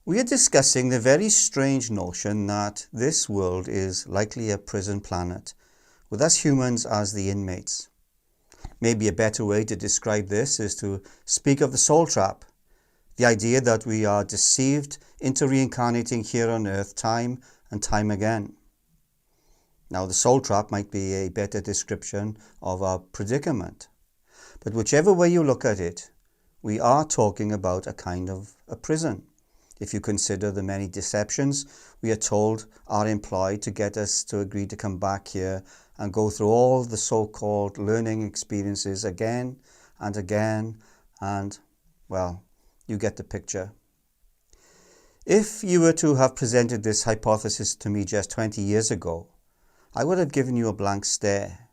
We are discussing the very strange notion that this world is likely a prison planet, with us humans as the inmates. Maybe a better way to describe this is to speak of the soul trap, the idea that we are deceived into reincarnating here on earth time and time again. Now, the soul trap might be a better description of our predicament, but whichever way you look at it, we are talking about a kind of a prison. If you consider the many deceptions we are told are employed to get us to agree to come back here and go through all the so-called learning experiences again and again, and, well, you get the picture. If you were to have presented this hypothesis to me just 20 years ago, I would have given you a blank stare,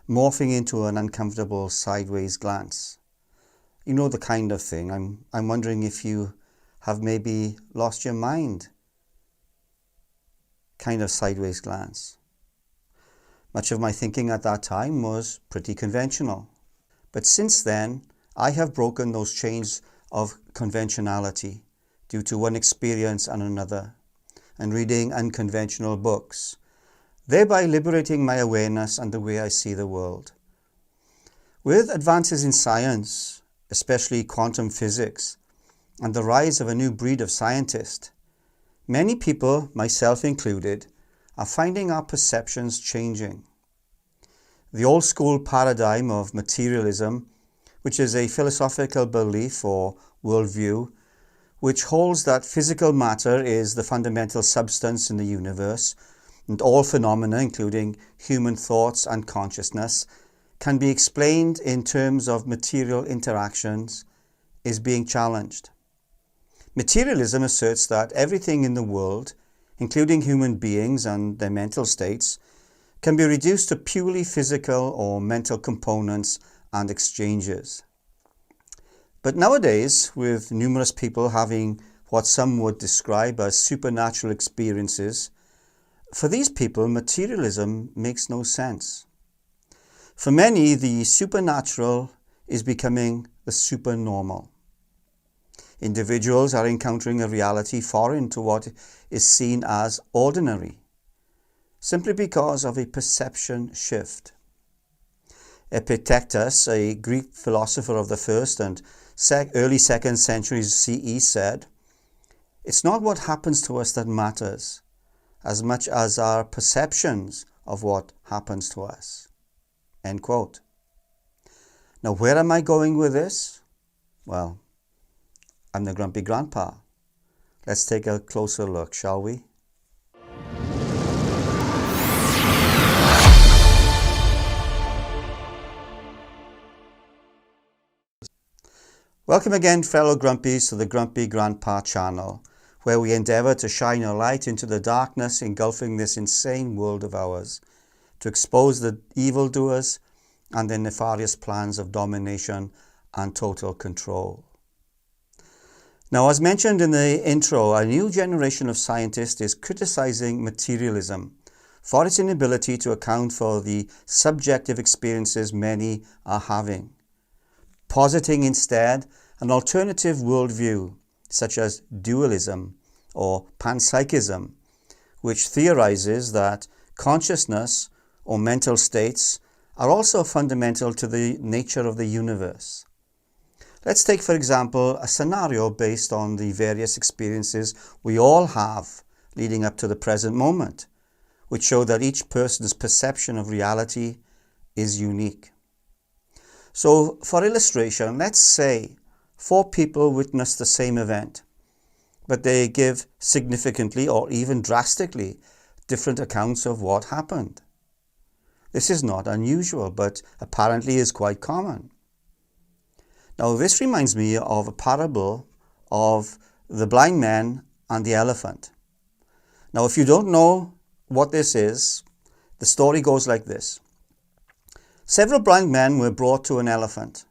morphing into an uncomfortable sideways glance. You know the kind of thing. I'm wondering if you have maybe lost your mind kind of sideways glance. Much of my thinking at that time was pretty conventional. But since then, I have broken those chains of conventionality due to one experience and another, and reading unconventional books, thereby liberating my awareness and the way I see the world. With advances in science, especially quantum physics, and the rise of a new breed of scientist, many people, myself included, are finding our perceptions changing. The old school paradigm of materialism, which is a philosophical belief or worldview, which holds that physical matter is the fundamental substance in the universe, and all phenomena, including human thoughts and consciousness, can be explained in terms of material interactions, is being challenged. Materialism asserts that everything in the world, including human beings and their mental states, can be reduced to purely physical or mental components and exchanges. But nowadays, with numerous people having what some would describe as supernatural experiences, for these people, materialism makes no sense. For many, the supernatural is becoming the supernormal. Individuals are encountering a reality foreign to what is seen as ordinary, simply because of a perception shift. Epictetus, a Greek philosopher of the 1st and early 2nd centuries CE, said, "It's not what happens to us that matters, as much as our perceptions of what happens to us." End quote. Now, where am I going with this? Well, I'm the Grumpy Grandpa. Let's take a closer look, shall we? Welcome again, fellow Grumpies, to the Grumpy Grandpa channel, where we endeavour to shine a light into the darkness engulfing this insane world of ours, to expose the evildoers and their nefarious plans of domination and total control. Now, as mentioned in the intro, a new generation of scientists is criticizing materialism for its inability to account for the subjective experiences many are having, positing instead an alternative worldview, such as dualism or panpsychism, which theorizes that consciousness or mental states are also fundamental to the nature of the universe. Let's take, for example, a scenario based on the various experiences we all have leading up to the present moment, which show that each person's perception of reality is unique. So, for illustration, let's say 4 people witness the same event, but they give significantly or even drastically different accounts of what happened. This is not unusual, but apparently is quite common. Now, this reminds me of a parable of the blind man and the elephant. Now, if you don't know what this is, the story goes like this. Several blind men were brought to an elephant,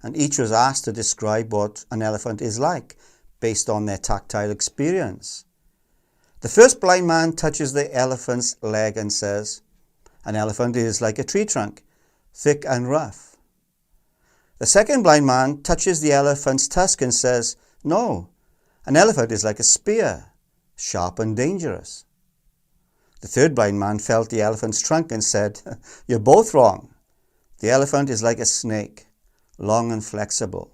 and each was asked to describe what an elephant is like, based on their tactile experience. The first blind man touches the elephant's leg and says, "An elephant is like a tree trunk, thick and rough." The second blind man touches the elephant's tusk and says, "No, An elephant is like a spear, sharp and dangerous. The third blind man felt the elephant's trunk and said, "You're both wrong. The elephant is like a snake, long and flexible."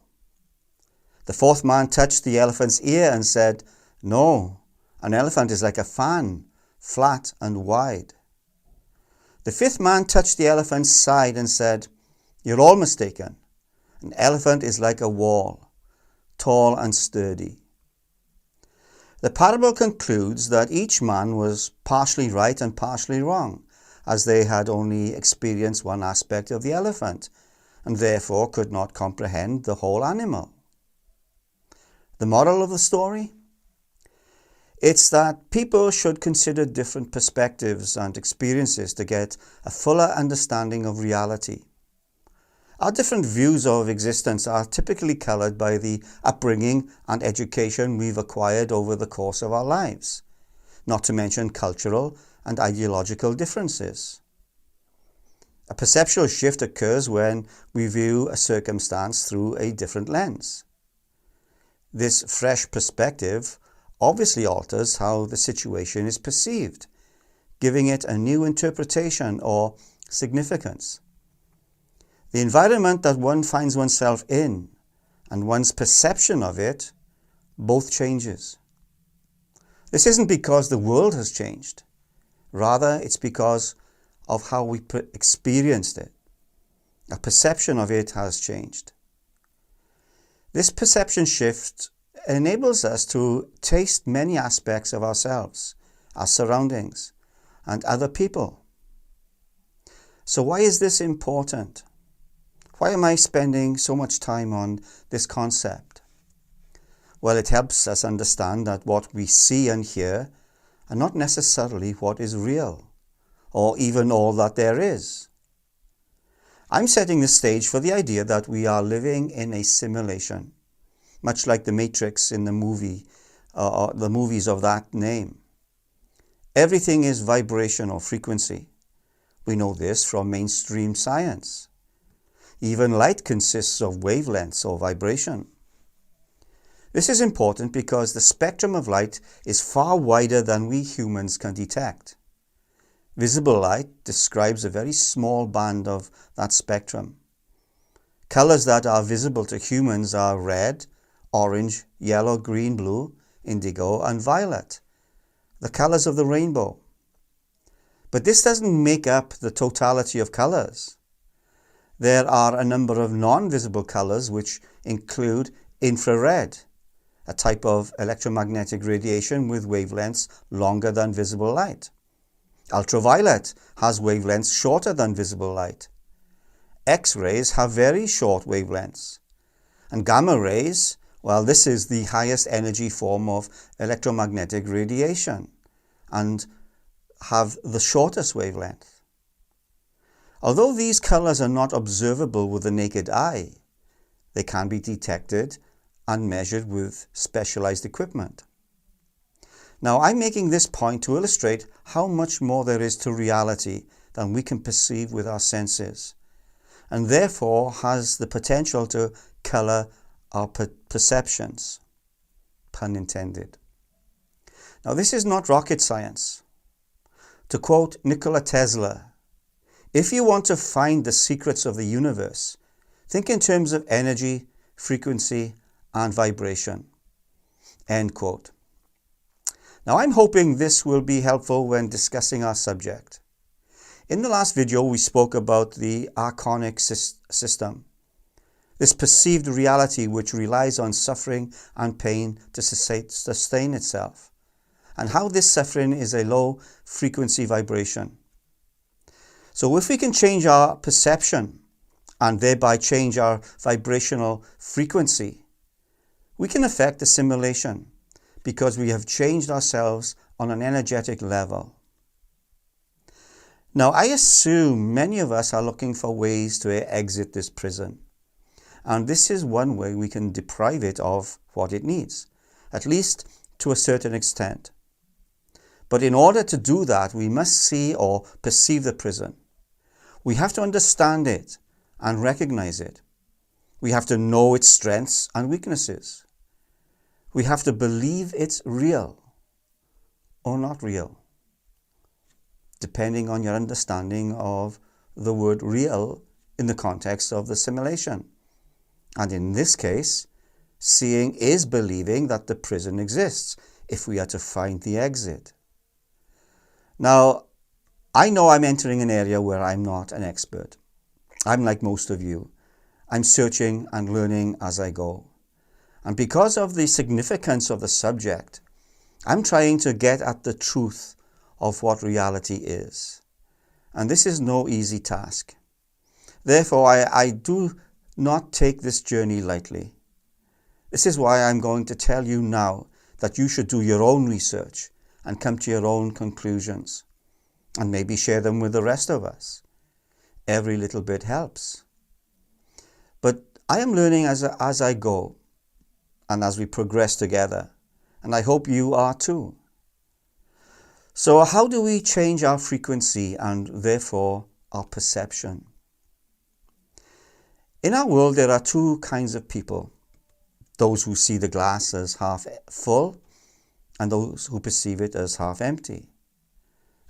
The fourth man touched the elephant's ear and said, "No, an elephant is like a fan, flat and wide." The fifth man touched the elephant's side and said, "You're all mistaken. An elephant is like a wall, tall and sturdy." The parable concludes that each man was partially right and partially wrong, as they had only experienced one aspect of the elephant, and therefore could not comprehend the whole animal. The moral of the story? It's that people should consider different perspectives and experiences to get a fuller understanding of reality. Our different views of existence are typically colored by the upbringing and education we've acquired over the course of our lives, not to mention cultural and ideological differences. A perceptual shift occurs when we view a circumstance through a different lens. This fresh perspective obviously alters how the situation is perceived, giving it a new interpretation or significance. The environment that one finds oneself in and one's perception of it both changes. This isn't because the world has changed. Rather, it's because of how we experienced it. Our perception of it has changed. This perception shift enables us to taste many aspects of ourselves, our surroundings, and other people. So why is this important? Why am I spending so much time on this concept? Well, it helps us understand that what we see and hear are not necessarily what is real, or even all that there is. I'm setting the stage for the idea that we are living in a simulation, much like the Matrix in the movie, or the movies of that name. Everything is vibration or frequency. We know this from mainstream science. Even light consists of wavelengths or vibration. This is important because the spectrum of light is far wider than we humans can detect. Visible light describes a very small band of that spectrum. Colors that are visible to humans are red, orange, yellow, green, blue, indigo, and violet, the colors of the rainbow. But this doesn't make up the totality of colors. There are a number of non-visible colors which include infrared, a type of electromagnetic radiation with wavelengths longer than visible light. Ultraviolet has wavelengths shorter than visible light. X-rays have very short wavelengths. And gamma rays, well, this is the highest energy form of electromagnetic radiation and have the shortest wavelength. Although these colors are not observable with the naked eye, they can be detected and measured with specialized equipment. Now, I'm making this point to illustrate how much more there is to reality than we can perceive with our senses, and therefore has the potential to color our perceptions, pun intended. Now, this is not rocket science. To quote Nikola Tesla, "If you want to find the secrets of the universe, think in terms of energy, frequency, and vibration." End quote. Now, I'm hoping this will be helpful when discussing our subject. In the last video, we spoke about the archonic system, this perceived reality which relies on suffering and pain to sustain itself, and how this suffering is a low frequency vibration. So if we can change our perception and thereby change our vibrational frequency, we can affect the simulation because we have changed ourselves on an energetic level. Now, I assume many of us are looking for ways to exit this prison, and this is one way we can deprive it of what it needs, at least to a certain extent. But in order to do that, we must see or perceive the prison. We have to understand it and recognize it. We have to know its strengths and weaknesses. We have to believe it's real or not real, depending on your understanding of the word real in the context of the simulation. And in this case, seeing is believing that the prison exists if we are to find the exit. Now, I know I'm entering an area where I'm not an expert. I'm like most of you. I'm searching and learning as I go. And because of the significance of the subject, I'm trying to get at the truth of what reality is. And this is no easy task. Therefore, I do not take this journey lightly. This is why I'm going to tell you now that you should do your own research and come to your own conclusions, and maybe share them with the rest of us. Every little bit helps. But I am learning as I go and as we progress together, and I hope you are too. So how do we change our frequency and therefore our perception? In our world, there are two kinds of people: those who see the glass as half full and those who perceive it as half empty.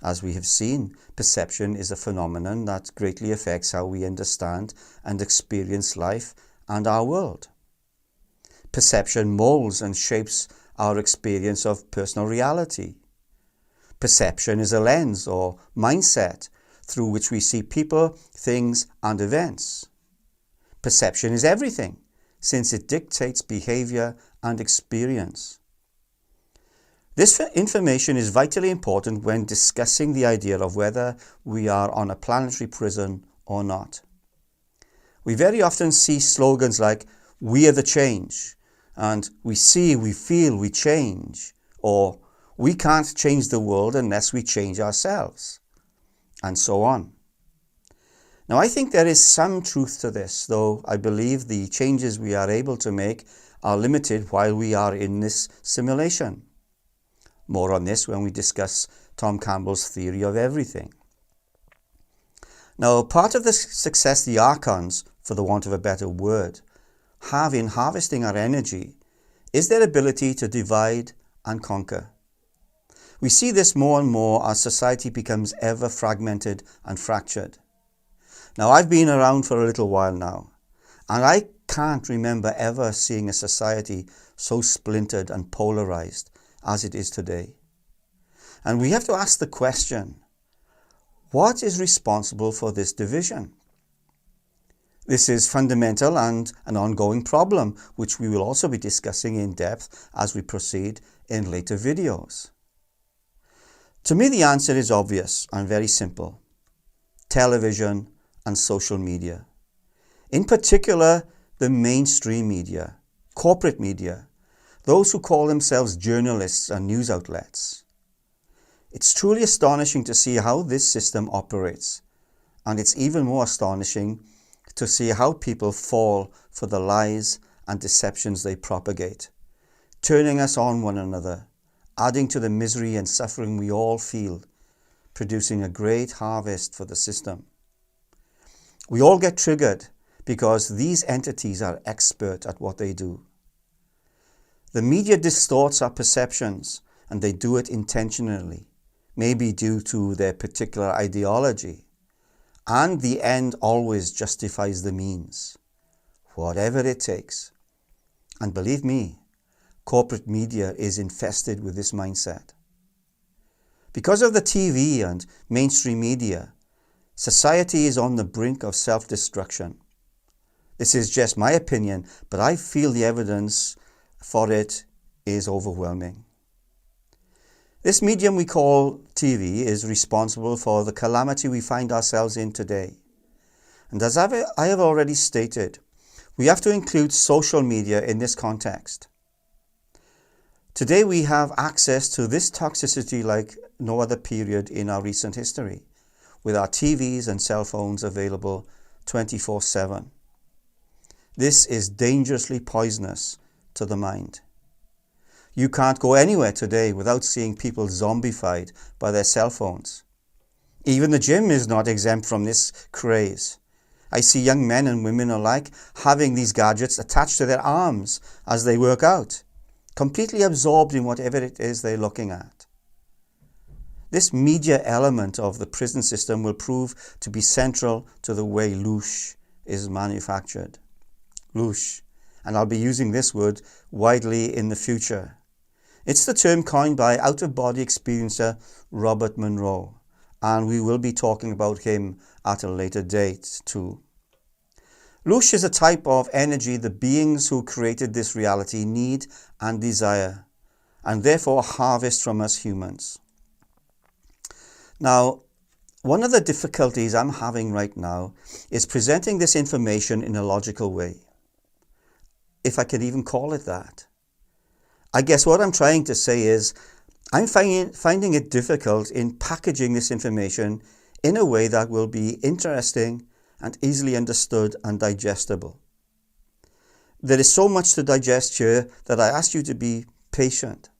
As we have seen, perception is a phenomenon that greatly affects how we understand and experience life and our world. Perception molds and shapes our experience of personal reality. Perception is a lens or mindset through which we see people, things, and events. Perception is everything, since it dictates behavior and experience. This information is vitally important when discussing the idea of whether we are on a planetary prison or not. We very often see slogans like, "We are the change," and "We see, we feel, we change," or "We can't change the world unless we change ourselves," and so on. Now, I think there is some truth to this, though I believe the changes we are able to make are limited while we are in this simulation. More on this when we discuss Tom Campbell's theory of everything. Now, part of the success the Archons, for the want of a better word, have in harvesting our energy is their ability to divide and conquer. We see this more and more as society becomes ever fragmented and fractured. Now, I've been around for a little while now, and I can't remember ever seeing a society so splintered and polarized as it is today. And we have to ask the question, what is responsible for this division? This is fundamental and an ongoing problem, which we will also be discussing in depth as we proceed in later videos. To me, the answer is obvious and very simple: television and social media. In particular, the mainstream media, corporate media, those who call themselves journalists and news outlets. It's truly astonishing to see how this system operates, and it's even more astonishing to see how people fall for the lies and deceptions they propagate, turning us on one another, adding to the misery and suffering we all feel, producing a great harvest for the system. We all get triggered because these entities are expert at what they do. The media distorts our perceptions, and they do it intentionally, maybe due to their particular ideology. And the end always justifies the means, whatever it takes. And believe me, corporate media is infested with this mindset. Because of the TV and mainstream media, society is on the brink of self-destruction. This is just my opinion, but I feel the evidence for it is overwhelming. This medium we call TV is responsible for the calamity we find ourselves in today. And as I have already stated, we have to include social media in this context. Today we have access to this toxicity like no other period in our recent history, with our TVs and cell phones available 24/7. This is dangerously poisonous to the mind. You can't go anywhere today without seeing people zombified by their cell phones. Even the gym is not exempt from this craze. I see young men and women alike having these gadgets attached to their arms as they work out, completely absorbed in whatever it is they're looking at. This media element of the prison system will prove to be central to the way Loosh is manufactured. Loosh, and I'll be using this word widely in the future. It's the term coined by out-of-body experiencer Robert Monroe, and we will be talking about him at a later date too. Loosh is a type of energy the beings who created this reality need and desire, and therefore harvest from us humans. Now, one of the difficulties I'm having right now is presenting this information in a logical way, if I could even call it that. I guess what I'm trying to say is I'm finding it difficult in packaging this information in a way that will be interesting and easily understood and digestible. There is so much to digest here that I ask you to be patient.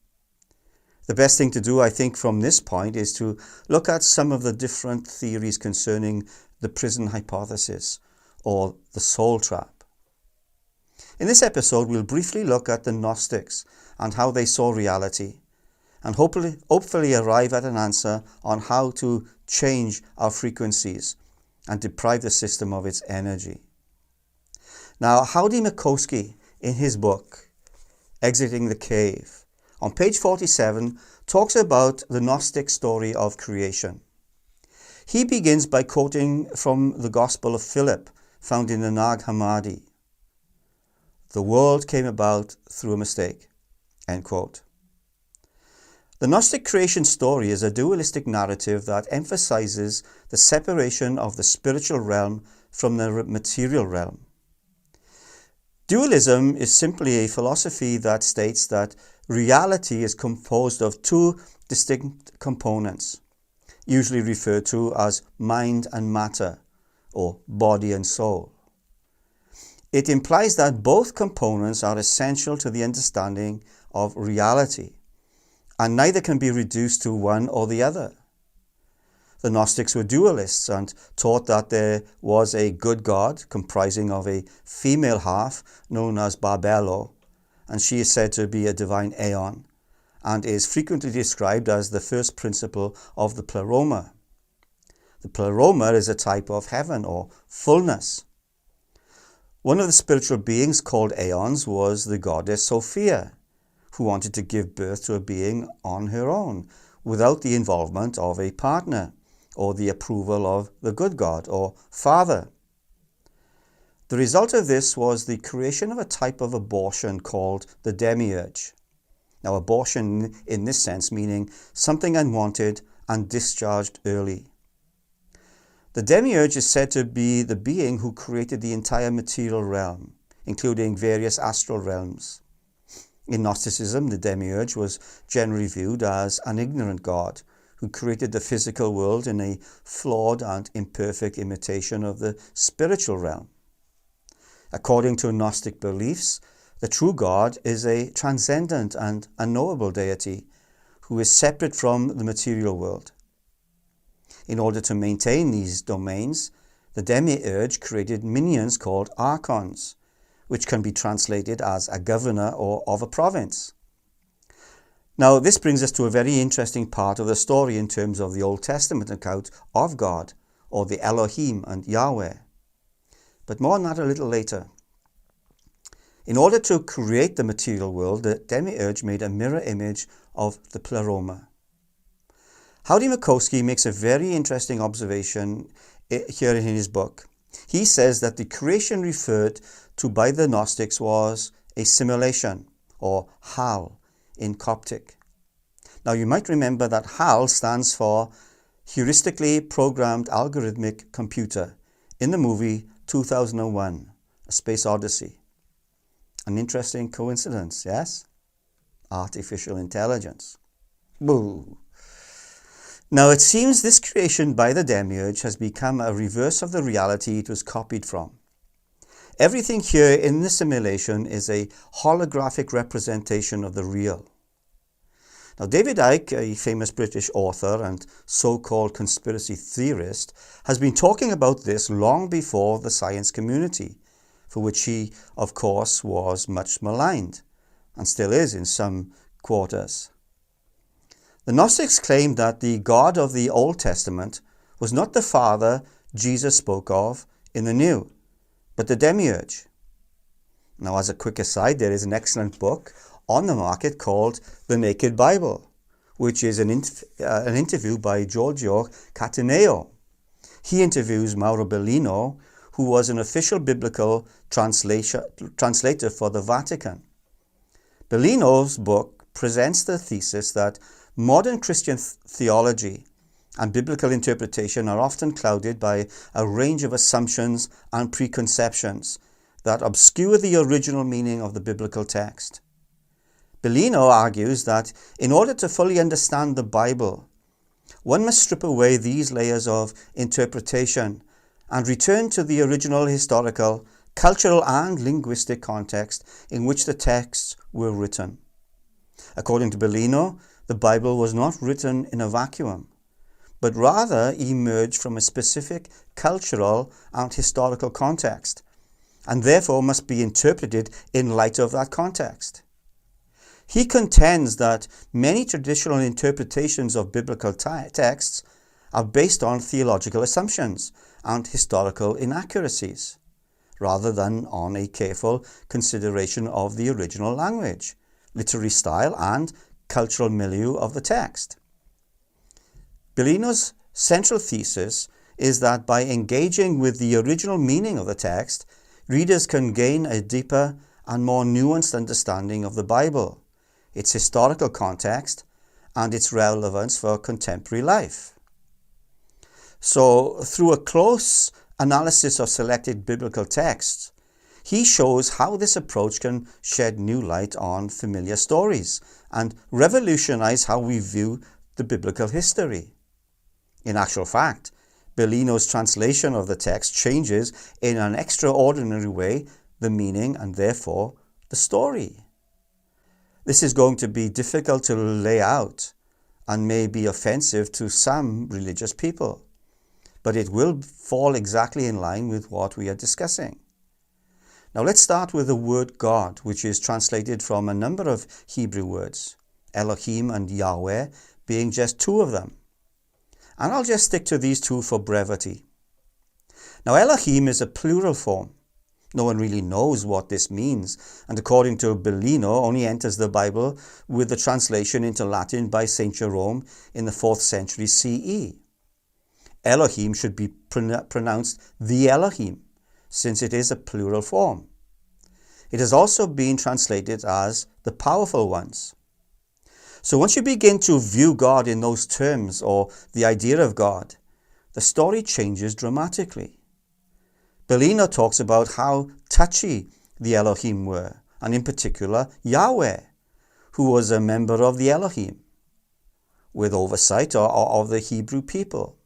The best thing to do, I think, from this point is to look at some of the different theories concerning the prison hypothesis or the soul trap. In this episode, we'll briefly look at the Gnostics and how they saw reality, and hopefully arrive at an answer on how to change our frequencies and deprive the system of its energy. Now, Howdy Mikowski, in his book, Exiting the Cave, on page 47, talks about the Gnostic story of creation. He begins by quoting from the Gospel of Philip, found in the Nag Hammadi. The world came about through a mistake. End quote. The Gnostic creation story is a dualistic narrative that emphasizes the separation of the spiritual realm from the material realm. Dualism is simply a philosophy that states that reality is composed of two distinct components, usually referred to as mind and matter, or body and soul. It implies that both components are essential to the understanding of reality, and neither can be reduced to one or the other. The Gnostics were dualists and taught that there was a good God comprising of a female half known as Barbelo, and she is said to be a divine aeon, and is frequently described as the first principle of the pleroma. The pleroma is a type of heaven or fullness. One of the spiritual beings called aeons was the goddess Sophia, who wanted to give birth to a being on her own, without the involvement of a partner, or the approval of the good God or Father. The result of this was the creation of a type of abortion called the demiurge. Now, abortion in this sense meaning something unwanted and discharged early. The demiurge is said to be the being who created the entire material realm, including various astral realms. In Gnosticism, the demiurge was generally viewed as an ignorant god who created the physical world in a flawed and imperfect imitation of the spiritual realm. According to Gnostic beliefs, the true God is a transcendent and unknowable deity who is separate from the material world. In order to maintain these domains, the demiurge created minions called archons, which can be translated as a governor or of a province. Now, this brings us to a very interesting part of the story in terms of the Old Testament account of God, or the Elohim and Yahweh. But more on that a little later. In order to create the material world, the demiurge made a mirror image of the pleroma. Howdy Mikowski makes a very interesting observation here in his book. He says that the creation referred to by the Gnostics was a simulation, or HAL, in Coptic. Now, you might remember that HAL stands for Heuristically Programmed Algorithmic Computer in the movie 2001, A Space Odyssey. An interesting coincidence, yes? Artificial intelligence. Boo! Now, it seems this creation by the demiurge has become a reverse of the reality it was copied from. Everything here in the simulation is a holographic representation of the real. Now, David Icke, a famous British author and so-called conspiracy theorist, has been talking about this long before the science community, for which he, of course, was much maligned. and still is in some quarters. The Gnostics claimed that the God of the Old Testament was not the Father Jesus spoke of in the New, but the demiurge. Now, as a quick aside, there is an excellent book on the market called The Naked Bible, which is an interview by Giorgio Cataneo. He interviews Mauro Bellino, who was an official biblical translator for the Vatican. Bellino's book presents the thesis that modern Christian theology and biblical interpretation are often clouded by a range of assumptions and preconceptions that obscure the original meaning of the biblical text. Bellino argues that in order to fully understand the Bible, one must strip away these layers of interpretation and return to the original historical, cultural, and linguistic context in which the texts were written. According to Bellino, the Bible was not written in a vacuum, but rather emerged from a specific cultural and historical context, and therefore must be interpreted in light of that context. He contends that many traditional interpretations of biblical texts are based on theological assumptions and historical inaccuracies, rather than on a careful consideration of the original language, literary style, and cultural milieu of the text. Bellino's central thesis is that by engaging with the original meaning of the text, readers can gain a deeper and more nuanced understanding of the Bible, its historical context, and its relevance for contemporary life. So, through a close analysis of selected biblical texts, he shows how this approach can shed new light on familiar stories and revolutionize how we view the biblical history. In actual fact, Bellino's translation of the text changes in an extraordinary way the meaning and therefore the story. This is going to be difficult to lay out and may be offensive to some religious people, but it will fall exactly in line with what we are discussing. Now let's start with the word God, which is translated from a number of Hebrew words, Elohim and Yahweh being just two of them. And I'll just stick to these two for brevity. Now Elohim is a plural form. No one really knows what this means, and according to Bellino, only enters the Bible with the translation into Latin by St. Jerome in the 4th century CE. Elohim should be pronounced the Elohim, since it is a plural form. It has also been translated as the powerful ones. So once you begin to view God in those terms, or the idea of God, the story changes dramatically. Bellino talks about how touchy the Elohim were, and in particular Yahweh, who was a member of the Elohim, with oversight of the Hebrew people.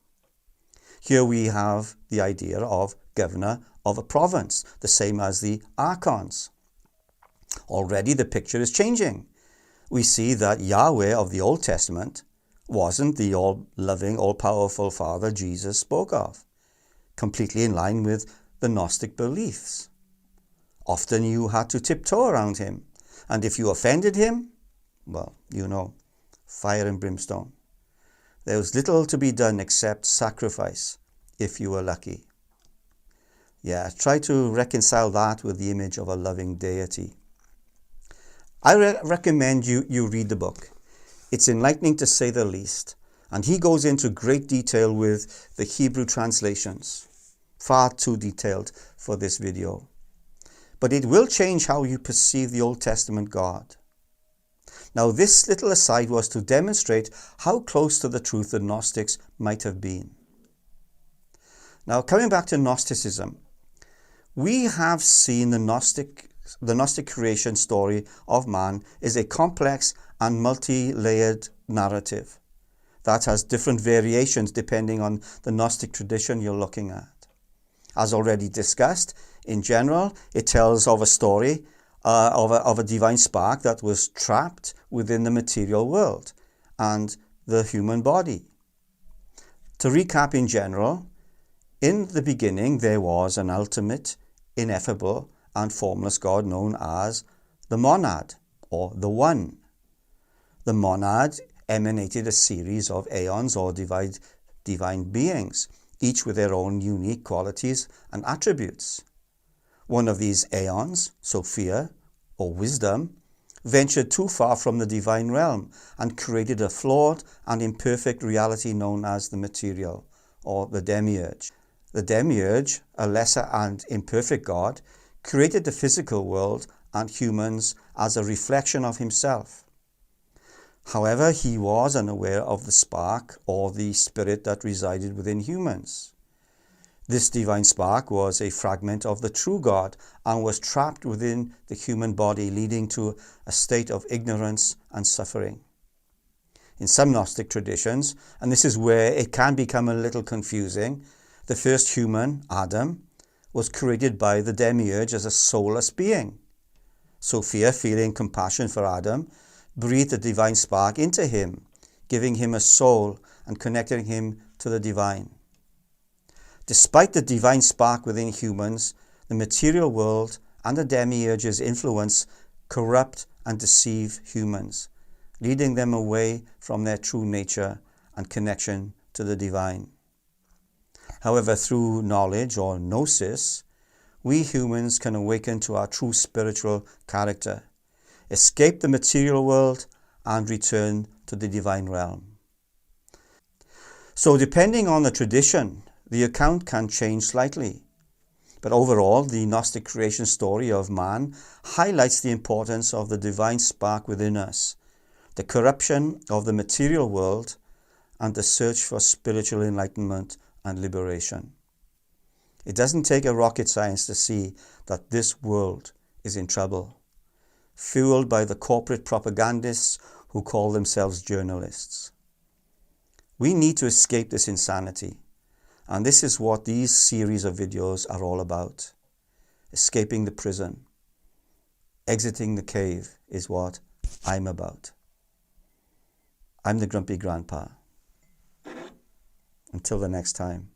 Here we have the idea of governor of a province, the same as the archons. Already the picture is changing. We see that Yahweh of the Old Testament wasn't the all-loving, all-powerful Father Jesus spoke of, completely in line with the Gnostic beliefs. Often you had to tiptoe around him, and if you offended him, well, you know, fire and brimstone. There was little to be done except sacrifice, if you were lucky. Yeah, try to reconcile that with the image of a loving deity. I recommend you read the book. It's enlightening to say the least, and he goes into great detail with the Hebrew translations. Far too detailed for this video. But it will change how you perceive the Old Testament God. Now, this little aside was to demonstrate how close to the truth the Gnostics might have been. Now, coming back to Gnosticism, we have seen the Gnostic creation story of man is a complex and multi-layered narrative that has different variations depending on the Gnostic tradition you're looking at. As already discussed, in general, it tells of a story of a divine spark that was trapped within the material world and the human body. To recap in general, in the beginning there was an ultimate, ineffable, and formless God known as the monad, or the One. The monad emanated a series of aeons or divine beings, each with their own unique qualities and attributes. One of these aeons, Sophia, or wisdom, ventured too far from the divine realm and created a flawed and imperfect reality known as the material, or the demiurge. The demiurge, a lesser and imperfect god, created the physical world and humans as a reflection of himself. However, he was unaware of the spark or the spirit that resided within humans. This divine spark was a fragment of the true God and was trapped within the human body, leading to a state of ignorance and suffering. In some Gnostic traditions, and this is where it can become a little confusing, the first human, Adam, was created by the demiurge as a soulless being. Sophia, feeling compassion for Adam, breathed the divine spark into him, giving him a soul and connecting him to the divine. Despite the divine spark within humans, the material world and the demiurge's influence corrupt and deceive humans, leading them away from their true nature and connection to the divine. However, through knowledge or gnosis, we humans can awaken to our true spiritual character, escape the material world, and return to the divine realm. So depending on the tradition, the account can change slightly. But overall, the Gnostic creation story of man highlights the importance of the divine spark within us, the corruption of the material world, and the search for spiritual enlightenment and liberation. It doesn't take a rocket science to see that this world is in trouble, fueled by the corporate propagandists who call themselves journalists. We need to escape this insanity, and this is what these series of videos are all about. Escaping the prison, exiting the cave is what I'm about. I'm the Grumpy Grandpa. Until the next time.